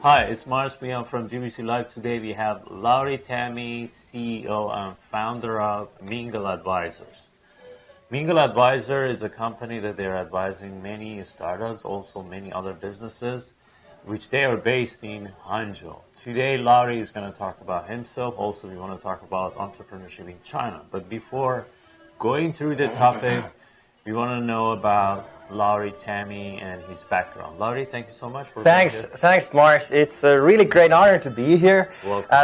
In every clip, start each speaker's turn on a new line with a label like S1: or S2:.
S1: Hi, it's Mars Beyond from GBC Live. Today we have Lauri Tammi, CEO and founder of Mingle Advisors. Mingle Advisor is a company that they're advising many startups, also many other businesses, which they are based in Hangzhou. Today, Lauri is going to talk about himself. Also, we want to talk about entrepreneurship in China. But before going through the topic, we want to know about Lauri Tammi and his background. Lauri, thank you so much for being here.
S2: Thanks, Mars. It's a really great honor to be here.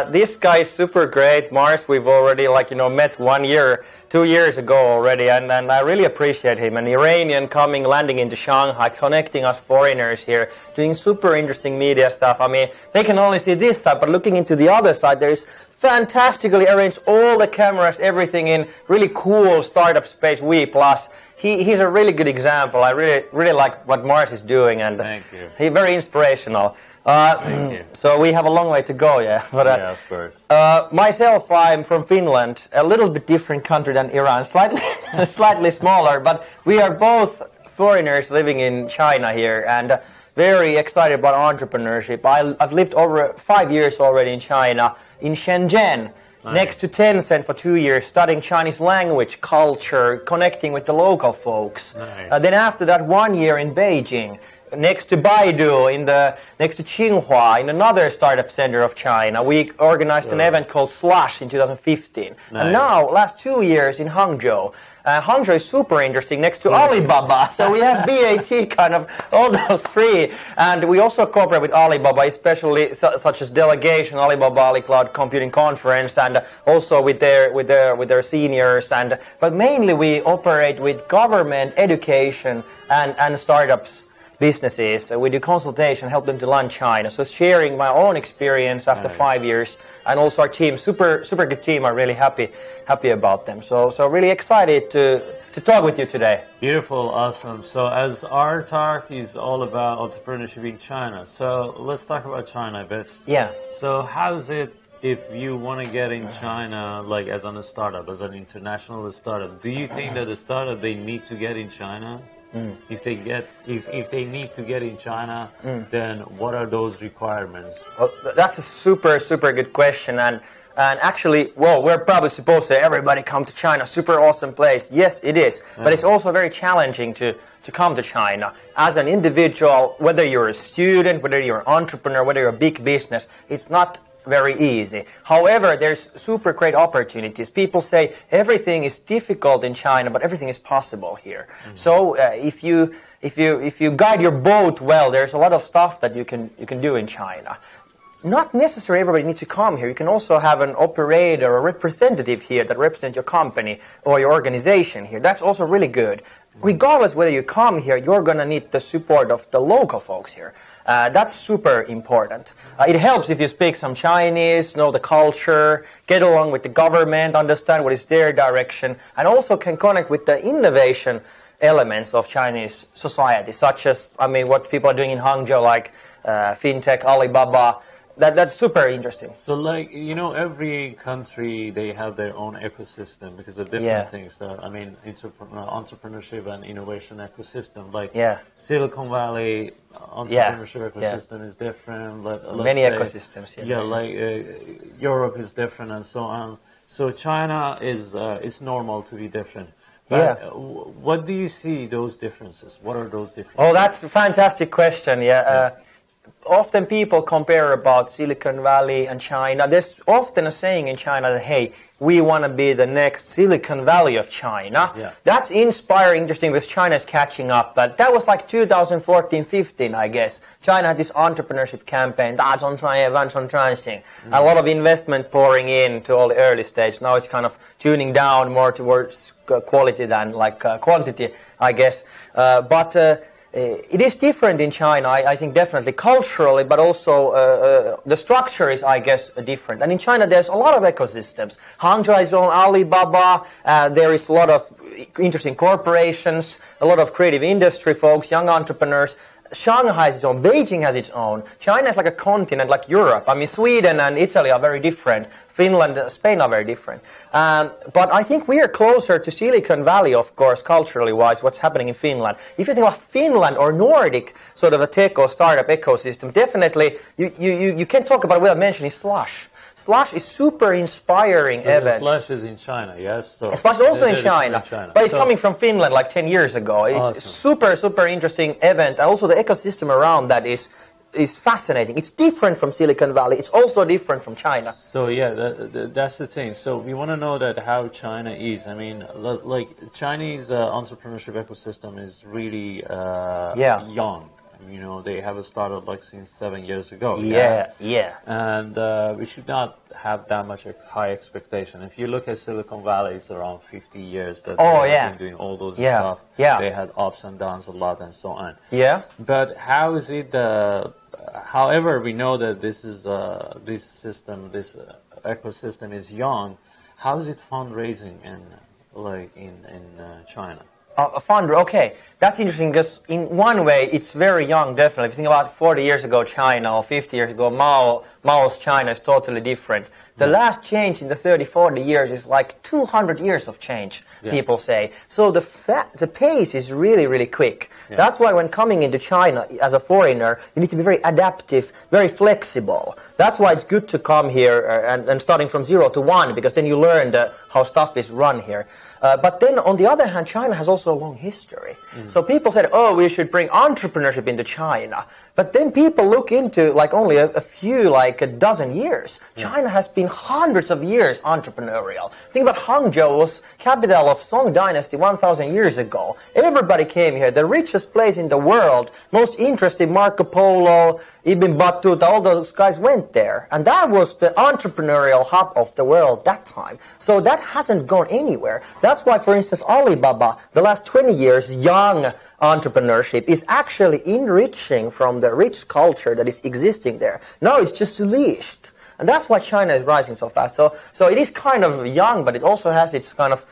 S2: This guy is super great, Mars. We've already, met 2 years ago already, and I really appreciate him. An Iranian landing into Shanghai, connecting us foreigners here, doing super interesting media stuff. I mean, they can only see this side, but looking into the other side, there's fantastically arranged all the cameras, everything in really cool startup space, We Plus. He's a really good example. I really like what Mars is doing, and
S1: thank you.
S2: He's very inspirational.
S1: Thank you.
S2: So we have a long way to go, yeah. But,
S1: yeah, of course.
S2: Myself, I'm from Finland, a little bit different country than Iran, slightly smaller, but we are both foreigners living in China here, and very excited about entrepreneurship. I've lived over 5 years already in China, in Shenzhen. Nice. Next to Tencent for 2 years, studying Chinese language, culture, connecting with the local folks.
S1: Nice.
S2: Then after that, 1 year in Beijing, next to Baidu, next to Tsinghua, in another startup center of China. We organized an event called Slush in 2015.
S1: Nice.
S2: And now, last 2 years in Hangzhou. Hangzhou is super interesting, next to Alibaba. So we have BAT, kind of all those three. And we also cooperate with Alibaba, especially such as delegation, Alibaba Ali Cloud Computing Conference, and also with their seniors. But mainly we operate with government, education, and startups. Businesses. We do consultation, help them to launch China. So sharing my own experience after 5 years, and also our team, super good team. I'm really happy about them. So really excited to talk with you today.
S1: Beautiful, awesome. So as our talk is all about entrepreneurship in China, so let's talk about China a bit.
S2: Yeah.
S1: So how's it if you want to get in China, like as a startup, as an international startup? Do you think that the startup they need to get in China? If they need to get in China, then what are those requirements?
S2: Well, that's a super good question, and actually, we're probably supposed to say everybody come to China, super awesome place. Yes, it is, but it's also very challenging to come to China as an individual. Whether you're a student, whether you're an entrepreneur, whether you're a big business, it's not very easy. However, there's super great opportunities. People say everything is difficult in China, but everything is possible here. So if you guide your boat well, there's a lot of stuff that you can do in China. Not necessarily everybody needs to come here. You can also have an operator or a representative here that represents your company or your organization here. That's also really good. Regardless whether you come here, you're going to need the support of the local folks here. That's super important. It helps if you speak some Chinese, know the culture, get along with the government, understand what is their direction, and also can connect with the innovation elements of Chinese society, such as, what people are doing in Hangzhou, like fintech, Alibaba. That's super interesting.
S1: So, every country, they have their own ecosystem because of different things. So, entrepreneurship and innovation ecosystem. Silicon Valley entrepreneurship ecosystem is different.
S2: Many ecosystems.
S1: Europe is different and so on. So, China is it's normal to be different. But what do you see those differences? What are those differences?
S2: Oh, that's a fantastic question. Often people compare about Silicon Valley and China. There's often a saying in China that, hey, we want to be the next Silicon Valley of China.
S1: Yeah.
S2: That's inspiring, interesting, because China is catching up. But that was like 2014-15, I guess. China had this entrepreneurship campaign, a lot of investment pouring in to all the early stage. Now it's kind of tuning down more towards quality than quantity, I guess. It is different in China, I think definitely culturally, but also the structure is, I guess, different. And in China, there's a lot of ecosystems. Hangzhou is on Alibaba. There is a lot of interesting corporations, a lot of creative industry folks, young entrepreneurs. Shanghai has its own, Beijing has its own. China is like a continent, like Europe. I mean, Sweden and Italy are very different. Finland, Spain are very different. But I think we are closer to Silicon Valley, of course, culturally wise, what's happening in Finland. If you think about Finland or Nordic sort of a tech or startup ecosystem, definitely you can't talk about it without mentioning Slush. Slush is super inspiring event.
S1: Slush is in China, yes? So
S2: Slush is also in China, but it's coming from Finland like 10 years ago. It's
S1: awesome.
S2: super, super interesting event. And also the ecosystem around that is fascinating. It's different from Silicon Valley. It's also different from China.
S1: So yeah, that's the thing. So we want to know that how China is. I mean, like Chinese entrepreneurship ecosystem is really young. You know, they have started like since 7 years ago.
S2: Yeah.
S1: And we should not have that much high expectation. If you look at Silicon Valley, it's around 50 years that they've been doing all those stuff.
S2: Yeah.
S1: They had ups and downs a lot and so on.
S2: Yeah.
S1: But how is it? However, we know that this is this system, this ecosystem is young. How is it fundraising in China?
S2: A fund, okay, that's interesting because in one way it's very young, definitely. If you think about 40 years ago China or 50 years ago Mao's China is totally different. The last change in the 30, 40 years is like 200 years of change, people say. So the pace is really, really quick. Yeah. That's why when coming into China as a foreigner, you need to be very adaptive, very flexible. That's why it's good to come here and starting from 0 to 1, because then you learn how stuff is run here. But then, on the other hand, China has also a long history. So people said, oh, we should bring entrepreneurship into China. But then people look into like only a few, like a dozen years. China has been hundreds of years entrepreneurial. Think about Hangzhou was capital of Song Dynasty 1,000 years ago. Everybody came here. The richest place in the world, most interesting, Marco Polo, Ibn Battuta, all those guys went there. And that was the entrepreneurial hub of the world that time. So that hasn't gone anywhere. That's why, for instance, Alibaba, the last 20 years, young entrepreneurship is actually enriching from the rich culture that is existing there. Now it's just unleashed. And that's why China is rising so fast. So it is kind of young, but it also has its kind of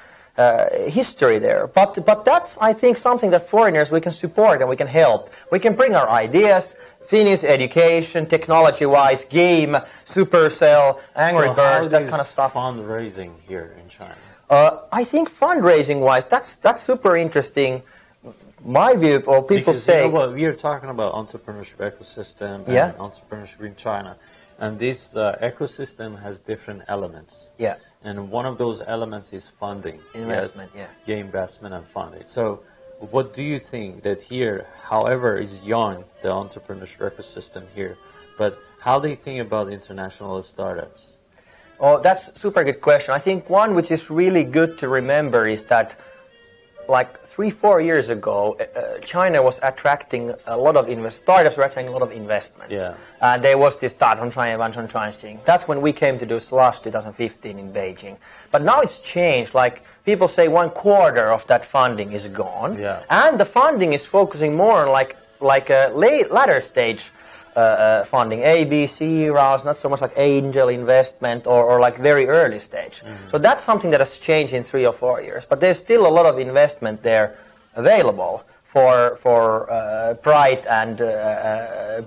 S2: history there. But that's, I think, something that foreigners we can support and we can help. We can bring our ideas, Finnish education, technology-wise, game, Supercell, Angry Birds, that kind of stuff.
S1: Fundraising here in China?
S2: I think fundraising-wise, that's super interesting. My view, or people say...
S1: You know what, we are talking about entrepreneurship ecosystem and entrepreneurship in China. And this ecosystem has different elements.
S2: Yeah.
S1: And one of those elements is funding.
S2: Investment,
S1: investment and funding. So what do you think that here, however, is young, the entrepreneurship ecosystem here, but how do you think about international startups?
S2: Oh, that's a super good question. I think one which is really good to remember is that like 3-4 years ago, China was attracting a lot of startups were attracting a lot of investments.
S1: Yeah.
S2: And there was this start on China thing. That's when we came to do Slush 2015 in Beijing. But now it's changed. Like people say 1/4 of that funding is gone.
S1: Yeah.
S2: And the funding is focusing more on like a latter stage funding, A, B, C rounds, not so much like angel investment or like very early stage. So that's something that has changed in 3 or 4 years. But there's still a lot of investment there available for bright and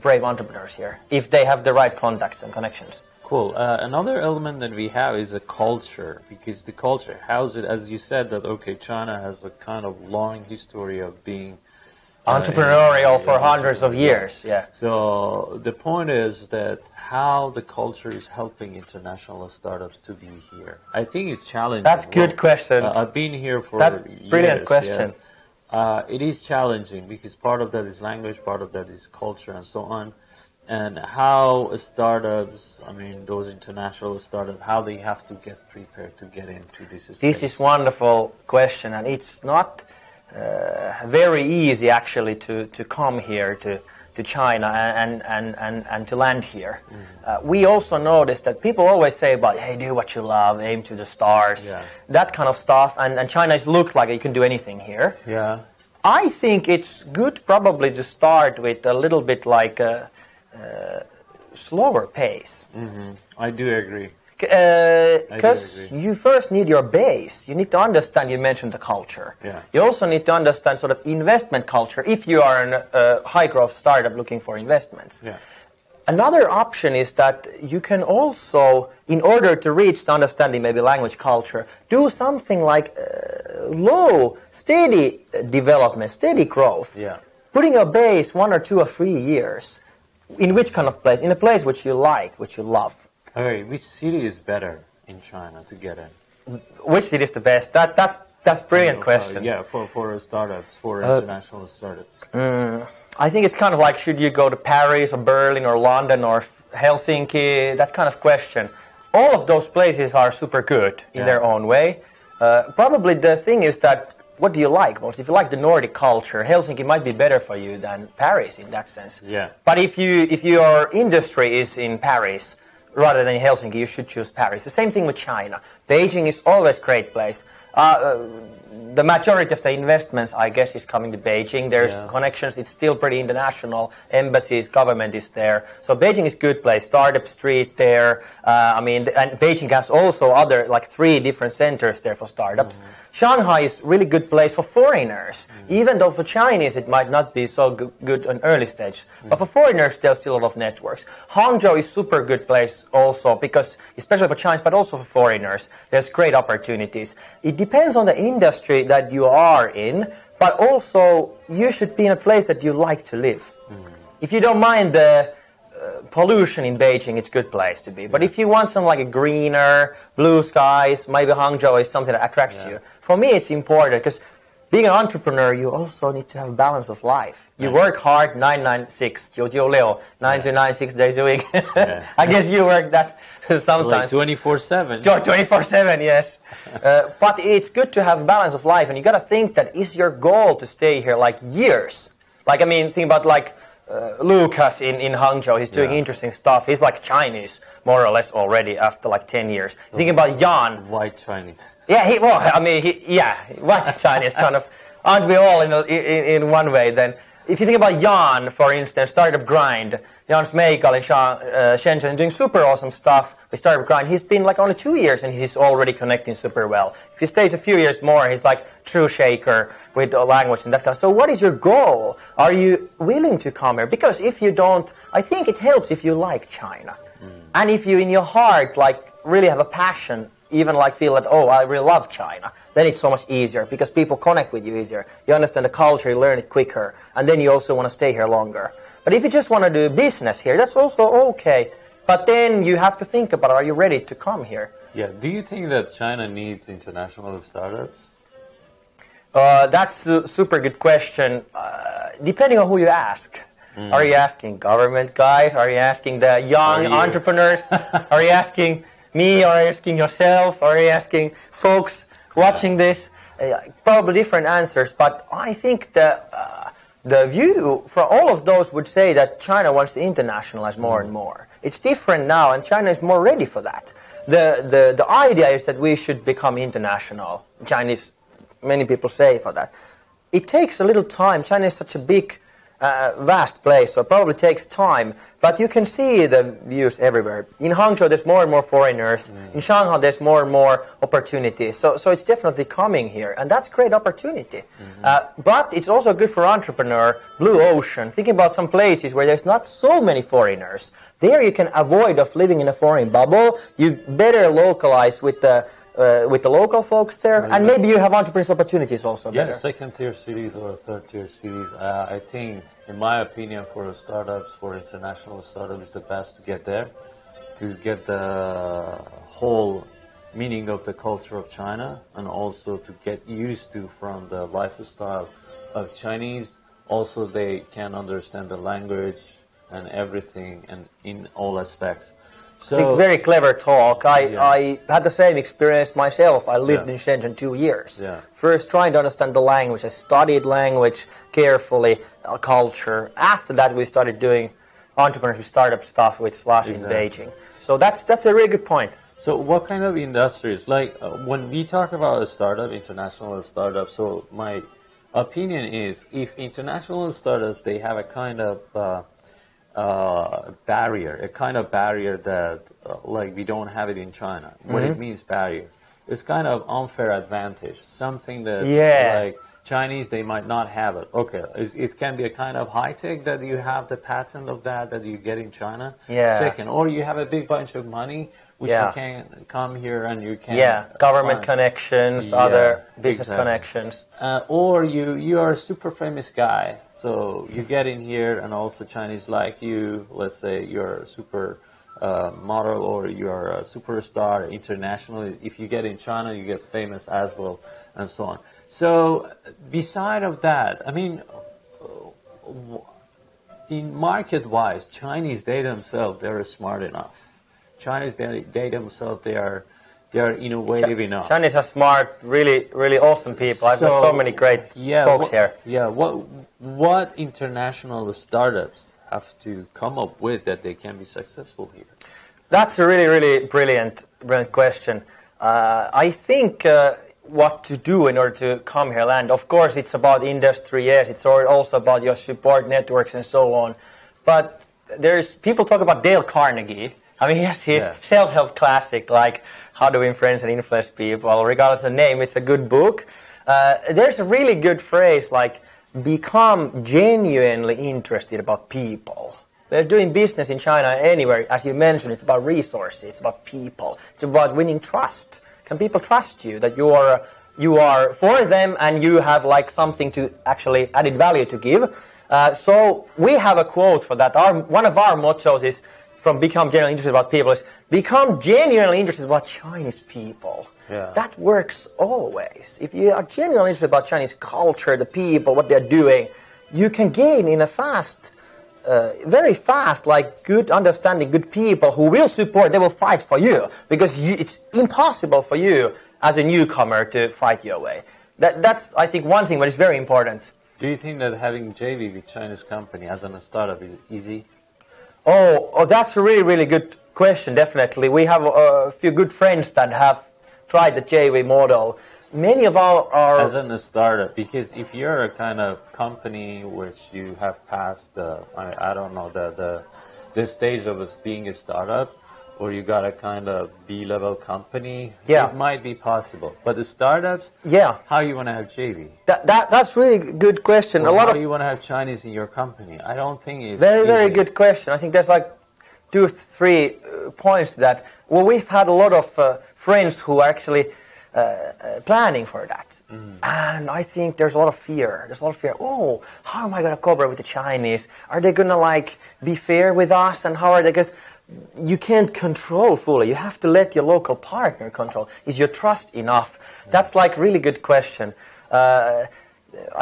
S2: brave entrepreneurs here, if they have the right contacts and connections.
S1: Cool. Another element that we have is a culture, because the culture, how's it, as you said, that, okay, China has a kind of long history of being
S2: entrepreneurial for hundreds of years,
S1: So the point is that how the culture is helping international startups to be here. I think it's challenging.
S2: That's a good question.
S1: I've been here for
S2: That's
S1: years.
S2: Brilliant question.
S1: It is challenging because part of that is language, part of that is culture and so on. And how startups, I mean those international startups, how they have to get prepared to get into this space.
S2: This is wonderful question, and it's not very easy actually to come here to China and to land here. We also noticed that people always say about, hey, do what you love, aim to the stars, that kind of stuff, and China is looked like you can do anything here.
S1: Yeah.
S2: I think it's good probably to start with a little bit like a slower pace.
S1: I do agree.
S2: Because you first need your base. You need to understand, you mentioned the culture.
S1: Yeah.
S2: You also need to understand sort of investment culture if you are a high-growth startup looking for investments.
S1: Yeah.
S2: Another option is that you can also, in order to reach the understanding maybe language culture, do something like low, steady development, steady growth.
S1: Yeah.
S2: Putting a base 1 or 2 or 3 years. In which kind of place? In a place which you like, which you love.
S1: Okay, which city is better in China to get in?
S2: Which city is the best? That's a brilliant question.
S1: Yeah, for startups, for international startups.
S2: I think it's kind of like, should you go to Paris or Berlin or London or Helsinki? That kind of question. All of those places are super good in their own way. Probably the thing is that, what do you like most? If you like the Nordic culture, Helsinki might be better for you than Paris in that sense.
S1: Yeah.
S2: But if your industry is in Paris rather than Helsinki, you should choose Paris. The same thing with China. Beijing is always a great place. The majority of the investments, I guess, is coming to Beijing. There's connections. It's still pretty international. Embassies, government is there. So Beijing is a good place. Startup Street there. And Beijing has also other, like 3 different centers there for startups. Shanghai is really good place for foreigners. Even though for Chinese it might not be so good an early stage. But for foreigners, there's still a lot of networks. Hangzhou is super good place also because, especially for Chinese, but also for foreigners, there's great opportunities. It depends on the industry that you are in, but also you should be in a place that you like to live. If you don't mind the pollution in Beijing, it's a good place to be. But if you want some like a greener, blue skies, maybe Hangzhou is something that attracts you. For me, it's important because being an entrepreneur, you also need to have a balance of life. You work hard, 996, 9 6 days a week. I guess you work that sometimes.
S1: Like 24/7.
S2: 24/7, yes. But it's good to have a balance of life, and you got to think that is your goal to stay here like years. Like, I mean, think about like Lucas in Hangzhou. He's doing interesting stuff. He's like Chinese, more or less, already after like 10 years. Think about Jan.
S1: White Chinese.
S2: Yeah, white Chinese kind of. Aren't we all in one way then? If you think about Jan, for instance, Startup Grind, Jan Smeikal in Shenzhen doing super awesome stuff with Startup Grind. He's been like only 2 years and he's already connecting super well. If he stays a few years more, he's like true shaker with language and that kind of. So what is your goal? Are you willing to come here? Because if you don't, I think it helps if you like China. And if you in your heart like really have a passion, even like feel that, oh, I really love China, then it's so much easier because people connect with you easier. You understand the culture, you learn it quicker, and then you also want to stay here longer. But if you just want to do business here, that's also okay. But then you have to think about, are you ready to come here?
S1: Yeah. Do you think that China needs international startups?
S2: That's a super good question. Depending on who you ask. Are you asking government guys? Are you asking the young entrepreneurs? Are you asking me, or are you asking yourself, or are you asking folks watching this? Probably different answers, but I think the view for all of those would say that China wants to internationalize more and more. It's different now, and China is more ready for that. The idea is that we should become international. Chinese, many people say for that. It takes a little time. China is such a big vast place, so it probably takes time, but you can see the views everywhere. In Hangzhou, there's more and more foreigners. In Shanghai, there's more and more opportunities. So it's definitely coming here, and that's great opportunity. But it's also good for entrepreneur, blue ocean. Thinking about some places where there's not so many foreigners. There you can avoid of living in a foreign bubble. You better localize with the local folks there, and maybe you have entrepreneurial opportunities also.
S1: Yeah, second-tier cities or third-tier cities. I think, in my opinion, for startups, for international startups, it's the best to get there, to get the whole meaning of the culture of China, and also to get used to from the lifestyle of Chinese. Also, they can understand the language and everything, and in all aspects.
S2: So it's very clever talk. I had the same experience myself. I lived in Shenzhen 2 years. First trying to understand the language. I studied language carefully, culture. After that we started doing entrepreneurship startup stuff with Slush in Beijing. So that's a really good point.
S1: So what kind of industries? Like when we talk about a startup, international startup, so my opinion is if international startups, they have a kind of barrier, a kind of barrier that like we don't have it in China. What it means barrier, it's kind of unfair advantage, something that like Chinese, they might not have it. Okay, it can be a kind of high tech that you have the patent of that you get in China. Second, or you have a big bunch of money which you can come here and you can
S2: government connections, other business connections,
S1: or you are a super famous guy, so you get in here and also Chinese like you. Let's say you're a super model or you're a superstar internationally. If you get in China, you get famous as well, and so on. So, beside of that, I mean, in market-wise, Chinese, they themselves, they're smart enough. Chinese, they themselves, they are innovative enough.
S2: Chinese are smart, really, really awesome people. I've met so many great folks here.
S1: Yeah, what international startups have to come up with that they can be successful here?
S2: That's a really, really brilliant question. I think what to do in order to come here, land. Of course, it's about industry, yes. It's also about your support networks and so on. But there's people talk about Dale Carnegie. I mean, yes, his self-help classic, like How to Influence and Influence People. Regardless of the name, it's a good book. There's a really good phrase like, become genuinely interested about people. They're doing business in China anywhere. As you mentioned, it's about resources, about people. It's about winning trust. Can people trust you that you are for them and you have like something to actually added value to give? So we have a quote for that. One of our mottos is from become genuinely interested about people is become genuinely interested about Chinese people.
S1: Yeah.
S2: That works always. If you are genuinely interested about Chinese culture, the people, what they're doing, you can gain in a very fast, like good understanding, good people who will support, they will fight for you because it's impossible for you as a newcomer to fight your way. That's, I think, one thing, but it's very important.
S1: Do you think that having JV with Chinese company as a startup is easy?
S2: Oh, that's a really, really good question, definitely. We have a few good friends that have tried the JV model. Many of our
S1: as a startup, because if you're a kind of company which you have passed, I don't know, the stage of us being a startup, or you got a kind of B-level company, it might be possible. But the startups, how you want to have JV?
S2: That's really good question.
S1: Or how you want to have Chinese in your company? I don't think it's
S2: very,
S1: easy.
S2: very good question. I think there's like 2 or 3 points to that. Well, we've had a lot of friends who are actually planning for that. And I think there's a lot of fear. Oh, how am I going to cooperate with the Chinese? Are they going to like be fair with us? And how are they? Because you can't control fully. You have to let your local partner control. Is your trust enough? That's like really good question. I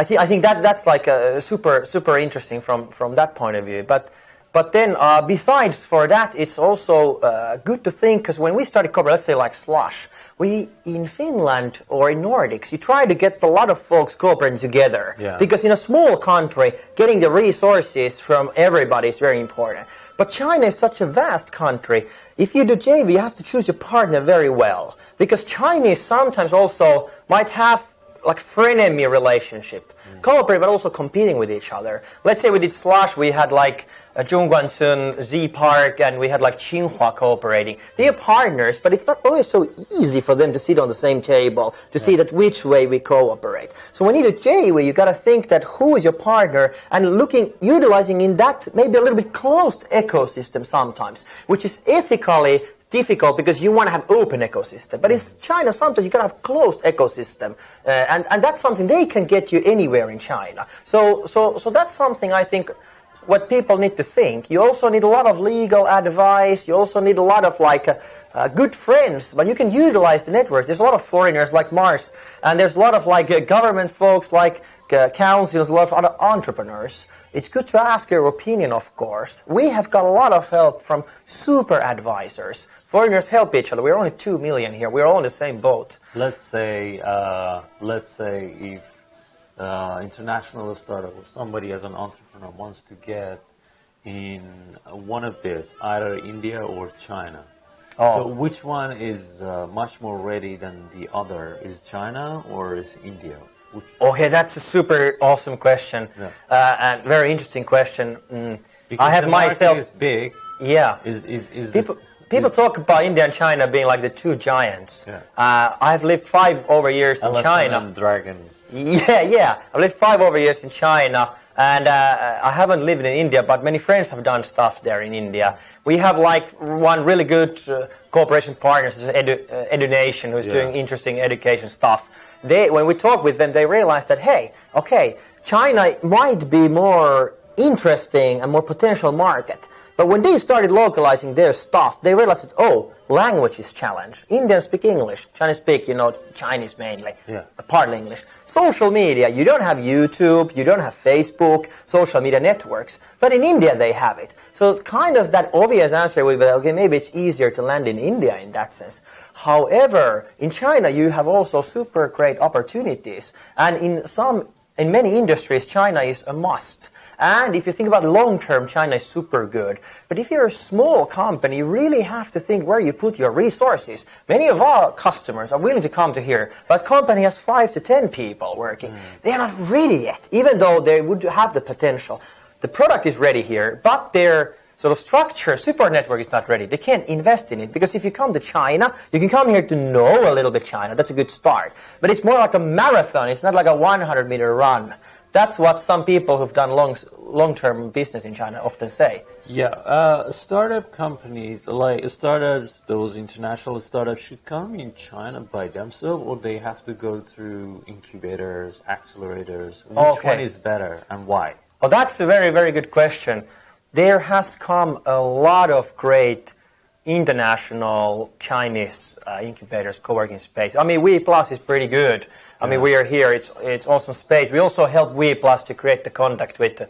S2: think that's like super interesting from that point of view. But then besides for that, it's also good to think, because when we started cooperating, let's say like Slush, we in Finland or in Nordics, you try to get a lot of folks cooperating together. Because in a small country, getting the resources from everybody is very important. But China is such a vast country. If you do JV, you have to choose your partner very well. Because Chinese sometimes also might have like frenemy relationship. Cooperate, but also competing with each other. Let's say we did Slush, we had like Zhongguancun, Z Park, and we had like Tsinghua cooperating. They are partners, but it's not always so easy for them to sit on the same table to see that which way we cooperate. So when you do JV, you got to think that who is your partner and utilizing in that maybe a little bit closed ecosystem sometimes, which is ethically difficult because you want to have open ecosystem. But in China, sometimes you got to have closed ecosystem. And that's something they can get you anywhere in China. So that's something I think what people need to think. You also need a lot of legal advice. You also need a lot of like good friends. But you can utilize the network. There's a lot of foreigners like Mars. And there's a lot of like government folks like councils, a lot of other entrepreneurs. It's good to ask your opinion, of course. We have got a lot of help from super advisors. Foreigners help each other. We're only 2 million here. We're all in the same boat.
S1: Let's say if international startup or somebody as an entrepreneur wants to get in one of this, either India or China. So which one is much more ready than the other? Is China or is India?
S2: Okay, that's a super awesome question and very interesting question.
S1: Because
S2: I have
S1: the
S2: myself.
S1: market is big.
S2: Yeah. People talk about India and China being like the two giants.
S1: Yeah.
S2: I've lived 5 over years in China.
S1: And dragons.
S2: Yeah. I've lived 5 over years in China, and I haven't lived in India, but many friends have done stuff there in India. We have like one really good cooperation partner, EduNation, who's doing interesting education stuff. When we talk with them, they realize that, hey, okay, China might be more interesting and more potential market. But when they started localizing their stuff, they realized that, language is challenge. Indians speak English. Chinese speak, Chinese mainly. Yeah. Partly English. Social media, you don't have YouTube, you don't have Facebook, social media networks. But in India, they have it. So kind of that obvious answer would be, okay, maybe it's easier to land in India in that sense. However, in China, you have also super great opportunities. And in many industries, China is a must. And if you think about long-term, China is super good. But if you're a small company, you really have to think where you put your resources. Many of our customers are willing to come to here, but company has 5 to 10 people working. They are not ready yet, even though they would have the potential. The product is ready here, but their sort of structure, support network is not ready. They can't invest in it, because if you come to China, you can come here to know a little bit China. That's a good start. But it's more like a marathon. It's not like a 100-meter run. That's what some people who've done long-term business in China often say.
S1: Yeah, startup companies, like startups, those international startups should come in China by themselves, or they have to go through incubators, accelerators? Which one is better and why?
S2: Well, that's a very, very good question. There has come a lot of great international Chinese incubators, co-working space. I mean, We Plus is pretty good. I mean, we are here. It's awesome space. We also helped We Plus to create the contact with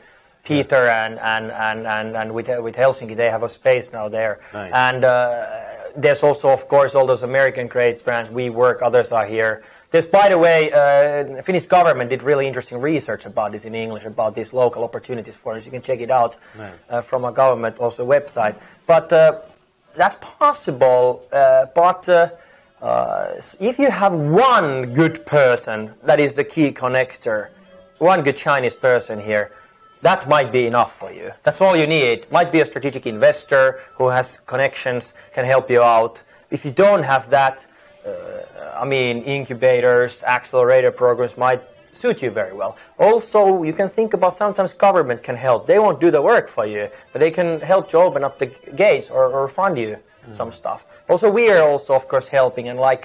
S2: Peter and with Helsinki. They have a space now there. Nice. And there's also, of course, all those American great brands. WeWork, others are here. There's, by the way, the Finnish government did really interesting research about this in English, about these local opportunities for us. You can check it out from a government also website. But that's possible. If you have one good person, that is the key connector, one good Chinese person here, that might be enough for you. That's all you need. Might be a strategic investor who has connections, can help you out. If you don't have that, incubators, accelerator programs might suit you very well. Also, you can think about sometimes government can help. They won't do the work for you, but they can help to open up the gates or fund you some stuff. Also, we are also, of course, helping, and like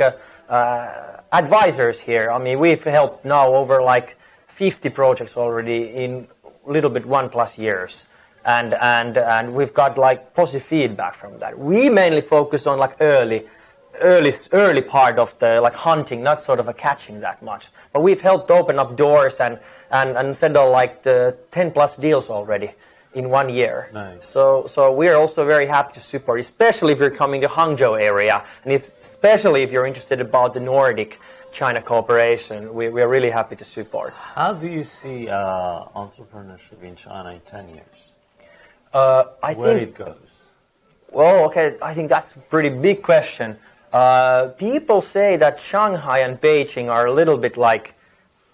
S2: advisors here. I mean, we've helped now over like 50 projects already in a little bit 1+ years, and we've got like positive feedback from that. We mainly focus on like early part of the like hunting, not sort of a catching that much. But we've helped open up doors and settle like the 10+ deals already in 1 year. Nice. So we're also very happy to support, especially if you're coming to Hangzhou area, and especially if you're interested about the Nordic China cooperation, we are really happy to support.
S1: How do you see entrepreneurship in China in 10 years?
S2: Where
S1: it goes?
S2: Well, okay, I think that's a pretty big question. People say that Shanghai and Beijing are a little bit like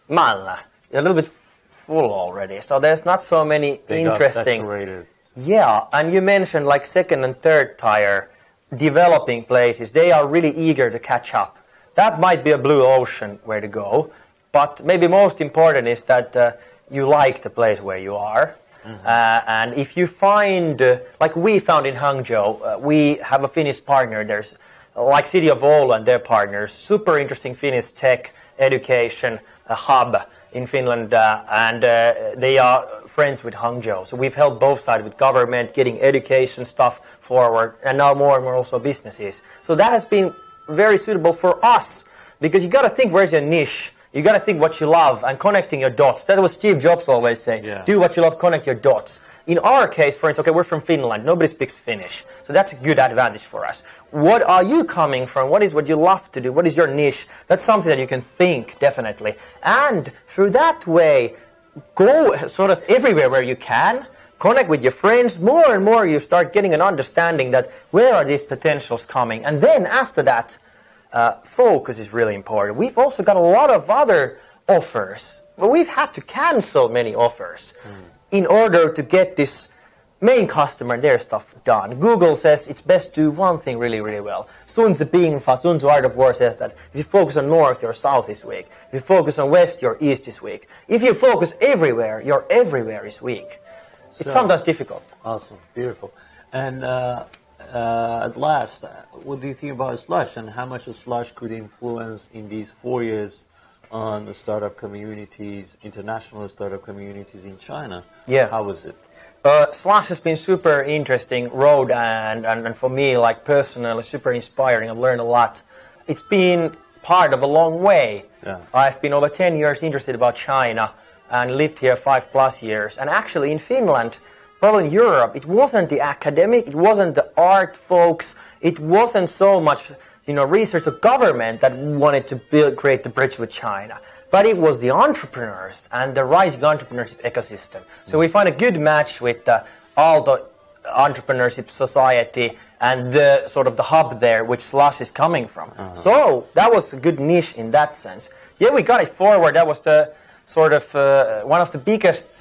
S2: a little bit full already. So there's not so many interesting.
S1: Got saturated.
S2: Yeah, and you mentioned like 2nd and 3rd tier developing places. They are really eager to catch up. That might be a blue ocean where to go, but maybe most important is that you like the place where you are. Mm-hmm. And if you find, like we found in Hangzhou, we have a Finnish partner. There's like City of Oulu and their partners, super interesting Finnish tech education hub in Finland, and they are friends with Hangzhou. So we've helped both sides with government, getting education stuff forward, and now more and more also businesses. So that has been very suitable for us, because you got to think where's your niche. You got to think what you love and connecting your dots. That was Steve Jobs always saying. Yeah. Do what you love, connect your dots. In our case, for instance, okay, we're from Finland. Nobody speaks Finnish. So that's a good advantage for us. What are you coming from? What is what you love to do? What is your niche? That's something that you can think, definitely. And through that way, go sort of everywhere where you can. Connect with your friends. More and more you start getting an understanding that where are these potentials coming. And then after that, focus is really important. We've also got a lot of other offers, but we've had to cancel many offers in order to get this main customer, their stuff done. Google says it's best to do one thing really, really well. Sun Tzu's Art of War says that if you focus on north, your south is weak. If you focus on west, your east is weak. If you focus everywhere, your everywhere is weak. It's sometimes difficult.
S1: Awesome, beautiful. And at last, what do you think about Slush and how much a Slush could influence in these 4 years on the startup communities, international startup communities in China?
S2: Yeah.
S1: How was it?
S2: Slush has been super interesting road and for me, like personally, super inspiring. I've learned a lot. It's been part of a long way.
S1: Yeah.
S2: I've been over 10 years interested about China and lived here 5+ years. And actually in Finland, probably in Europe, it wasn't the academic, it wasn't the art folks, it wasn't so much research of government that wanted to create the bridge with China. But it was the entrepreneurs and the rising entrepreneurship ecosystem. So we find a good match with all the entrepreneurship society and the sort of the hub there, which Slush is coming from. So that was a good niche in that sense. Yeah, we got it forward. That was the sort of one of the biggest,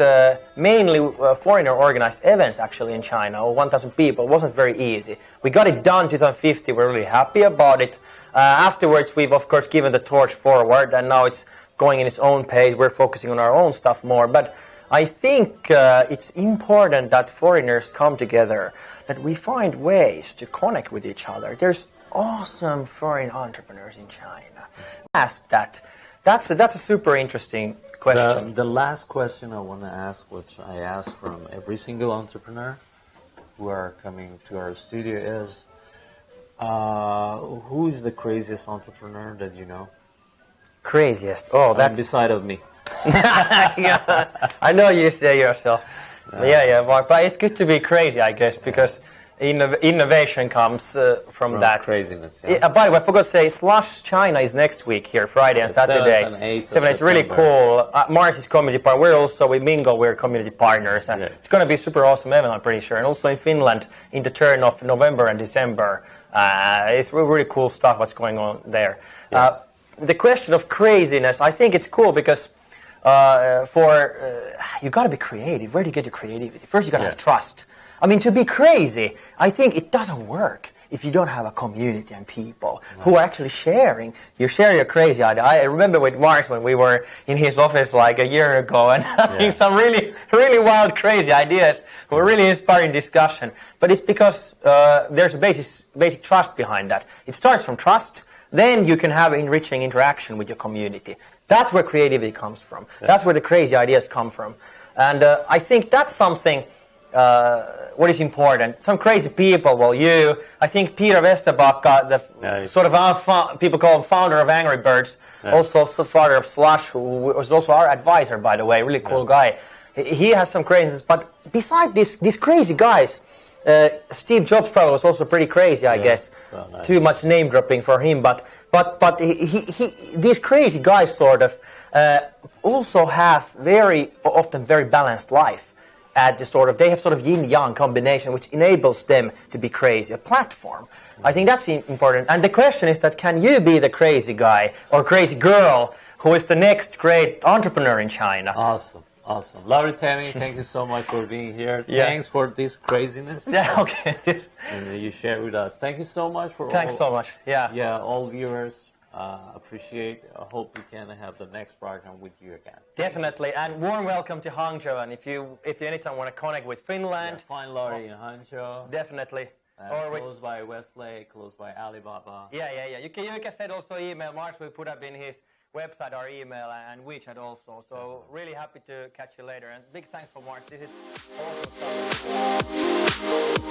S2: mainly foreigner-organized events actually in China, or 1,000 people. It wasn't very easy. We got it done 2050. We're really happy about it. Afterwards, we've of course given the torch forward, and now it's going in its own pace. We're focusing on our own stuff more. But I think it's important that foreigners come together, that we find ways to connect with each other. There's awesome foreign entrepreneurs in China. Ask that. That's a super interesting question.
S1: The last question I want to ask, which I ask from every single entrepreneur who are coming to our studio, is who is the craziest entrepreneur that you know?
S2: Craziest? Oh, that's
S1: beside of me.
S2: Yeah, I know you say yourself. Yeah, but it's good to be crazy, I guess, because innovation comes from that
S1: craziness.
S2: By the way, I forgot to say, Slush China is next week here, Friday and Saturday.
S1: 7th and 8th
S2: 7th, it's really cool. Mars is community partner. We're also with Mingle. We're community partners, and it's going to be a super awesome event, I'm pretty sure. And also in Finland, in the turn of November and December, it's really cool stuff. What's going on there? Yeah. The question of craziness, I think it's cool because you got to be creative. Where do you get your creativity? First, you got to have trust. I mean, to be crazy, I think it doesn't work if you don't have a community and people who are actually sharing. You share your crazy idea. I remember with Mars when we were in his office like a year ago and having some really, really wild, crazy ideas. Were really inspiring discussion. But it's because there's a basic trust behind that. It starts from trust. Then you can have enriching interaction with your community. That's where creativity comes from. That's where the crazy ideas come from. And I think that's something what is important. Some crazy people, I think Peter Westerbacka, sort of people call him founder of Angry Birds, also father of Slush, who was also our advisor, by the way, really cool guy. He has some craziness, but beside these crazy guys, Steve Jobs probably was also pretty crazy, I guess. Well, nice. Too much name dropping for him, but these crazy guys sort of also have very often very balanced life. They have sort of yin-yang combination, which enables them to be crazy, a platform. I think that's important. And the question is that, can you be the crazy guy or crazy girl who is the next great entrepreneur in China?
S1: Awesome. Lauri Tammi, thank you so much for being here. Thanks for this craziness.
S2: Yeah, okay.
S1: And you share with us. Thank you so much for
S2: Thanks so much. Yeah,
S1: all viewers. Appreciate. I hope we can have the next program with you again.
S2: Definitely, and warm welcome to Hangzhou. And if you anytime want to connect with Finland,
S1: find Lauri in Hangzhou.
S2: Definitely.
S1: Close by Westlake, close by Alibaba.
S2: Yeah. You can send also email. Mars will put up in his website our email and WeChat also. So really happy to catch you later. And big thanks for Mars. This is awesome stuff.